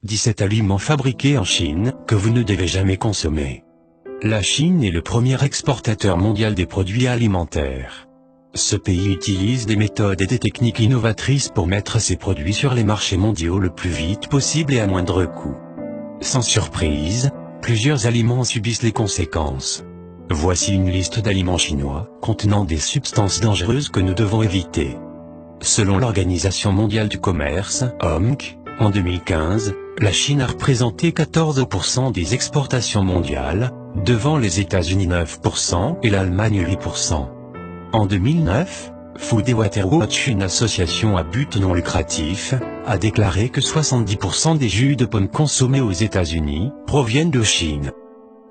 17 aliments fabriqués en Chine que vous ne devez jamais consommer. La Chine est le premier exportateur mondial des produits alimentaires. Ce pays utilise des méthodes et des techniques innovatrices pour mettre ses produits sur les marchés mondiaux le plus vite possible et à moindre coût. Sans surprise, plusieurs aliments subissent les conséquences. Voici une liste d'aliments chinois contenant des substances dangereuses que nous devons éviter. Selon l'Organisation mondiale du commerce, OMC, en 2015, la Chine a représenté 14% des exportations mondiales, devant les États-Unis 9% et l'Allemagne 8%. En 2009, Food & Water Watch, une association à but non lucratif, a déclaré que 70% des jus de pommes consommés aux États-Unis proviennent de Chine.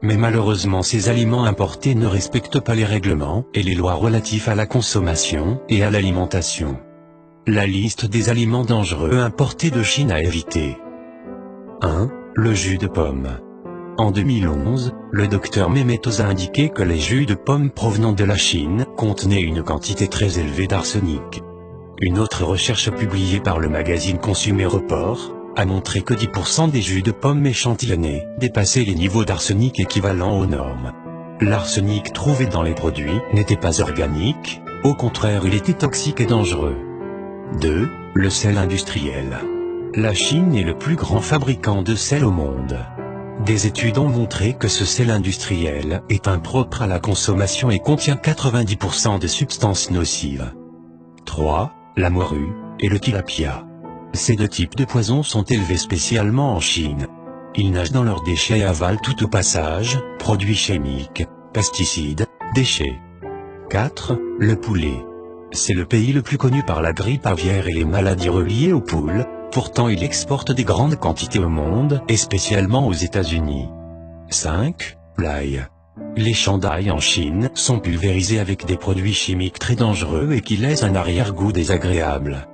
Mais malheureusement ces aliments importés ne respectent pas les règlements et les lois relatifs à la consommation et à l'alimentation. La liste des aliments dangereux importés de Chine à éviter. 1. Le jus de pomme. En 2011, le docteur Mehmet a indiqué que les jus de pommes provenant de la Chine contenaient une quantité très élevée d'arsenic. Une autre recherche publiée par le magazine Consumer Report a montré que 10% des jus de pommes échantillonnés dépassaient les niveaux d'arsenic équivalents aux normes. L'arsenic trouvé dans les produits n'était pas organique, au contraire il était toxique et dangereux. 2. Le sel industriel. La Chine est le plus grand fabricant de sel au monde. Des études ont montré que ce sel industriel est impropre à la consommation et contient 90% de substances nocives. 3. La morue et le tilapia. Ces deux types de poissons sont élevés spécialement en Chine. Ils nagent dans leurs déchets et avalent tout au passage, produits chimiques, pesticides, déchets. 4. Le poulet. C'est le pays le plus connu par la grippe aviaire et les maladies reliées aux poules, pourtant il exporte des grandes quantités au monde et spécialement aux États-Unis. 5. L'ail. Les champs d'ail en Chine sont pulvérisés avec des produits chimiques très dangereux et qui laissent un arrière-goût désagréable.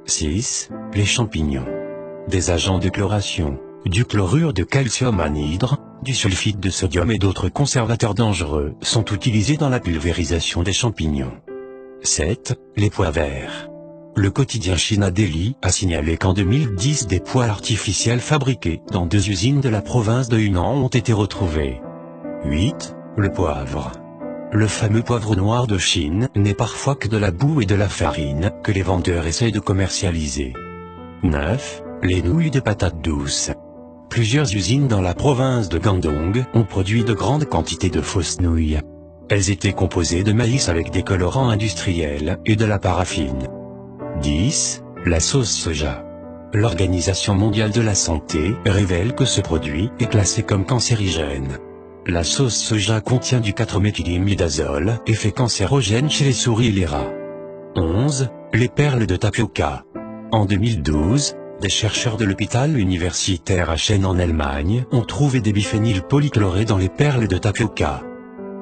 6. Les champignons. Des agents de chloration, du chlorure de calcium anhydre, du sulfite de sodium et d'autres conservateurs dangereux sont utilisés dans la pulvérisation des champignons. 7. Les pois verts. Le quotidien China Daily a signalé qu'en 2010 des pois artificiels fabriqués dans 2 usines de la province de Hunan ont été retrouvés. 8. Le poivre. Le fameux poivre noir de Chine n'est parfois que de la boue et de la farine que les vendeurs essayent de commercialiser. 9. Les nouilles de patates douces. Plusieurs usines dans la province de Guangdong ont produit de grandes quantités de fausses nouilles. Elles étaient composées de maïs avec des colorants industriels et de la paraffine. 10. La sauce soja. L'Organisation mondiale de la santé révèle que ce produit est classé comme cancérigène. La sauce soja contient du 4-méthylimidazole, effet cancérogène chez les souris et les rats. 11. Les perles de tapioca. En 2012, des chercheurs de l'hôpital universitaire Aachen en Allemagne ont trouvé des biphényl polychlorés dans les perles de tapioca.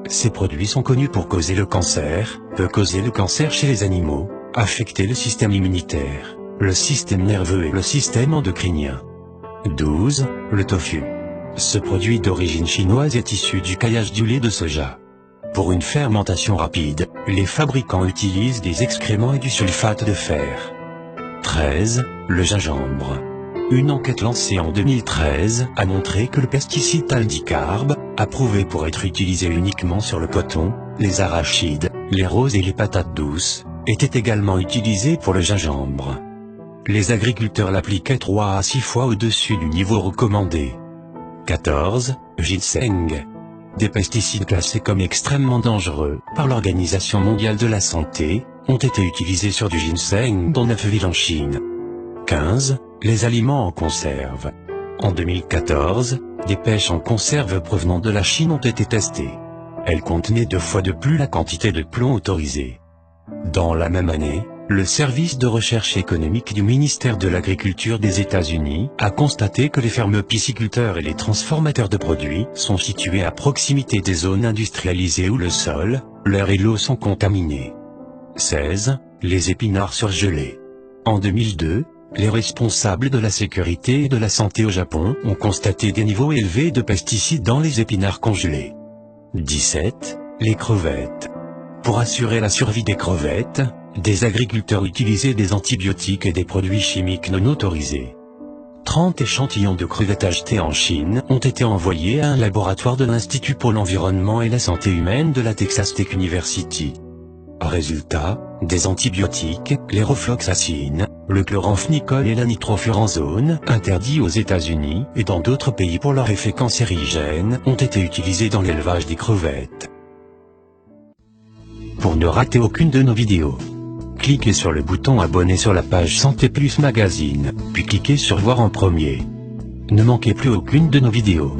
Ces produits sont connus pour causer le cancer, peuvent causer le cancer chez les animaux, affecter le système immunitaire, le système nerveux et le système endocrinien. 12. Le tofu. Ce produit d'origine chinoise est issu du caillage du lait de soja. Pour une fermentation rapide, les fabricants utilisent des excréments et du sulfate de fer. 13. Le gingembre. Une enquête lancée en 2013 a montré que le pesticide taldicarbe, approuvé pour être utilisé uniquement sur le coton, les arachides, les roses et les patates douces, était également utilisé pour le gingembre. Les agriculteurs l'appliquaient 3 à 6 fois au-dessus du niveau recommandé. 14. Ginseng. Des pesticides classés comme extrêmement dangereux par l'Organisation mondiale de la santé ont été utilisés sur du ginseng dans 9 villes en Chine. 15. Les aliments en conserve. En 2014, des pêches en conserve provenant de la Chine ont été testées. Elles contenaient 2 fois de plus la quantité de plomb autorisée. Dans la même année, le service de recherche économique du ministère de l'Agriculture des États-Unis a constaté que les fermes pisciculteurs et les transformateurs de produits sont situés à proximité des zones industrialisées où le sol, l'air et l'eau sont contaminés. 16. Les épinards surgelés. En 2002, les responsables de la sécurité et de la santé au Japon ont constaté des niveaux élevés de pesticides dans les épinards congelés. 17. Les crevettes. Pour assurer la survie des crevettes, des agriculteurs utilisaient des antibiotiques et des produits chimiques non autorisés. 30 échantillons de crevettes achetées en Chine ont été envoyés à un laboratoire de l'Institut pour l'environnement et la santé humaine de la Texas Tech University. Résultat, des antibiotiques, l'érofloxacine, le chloramphénicol et la nitrofuranzone, interdits aux États-Unis et dans d'autres pays pour leur effet cancérigène, ont été utilisés dans l'élevage des crevettes. Pour ne rater aucune de nos vidéos, cliquez sur le bouton abonner sur la page Santé Plus Magazine, puis cliquez sur voir en premier. Ne manquez plus aucune de nos vidéos.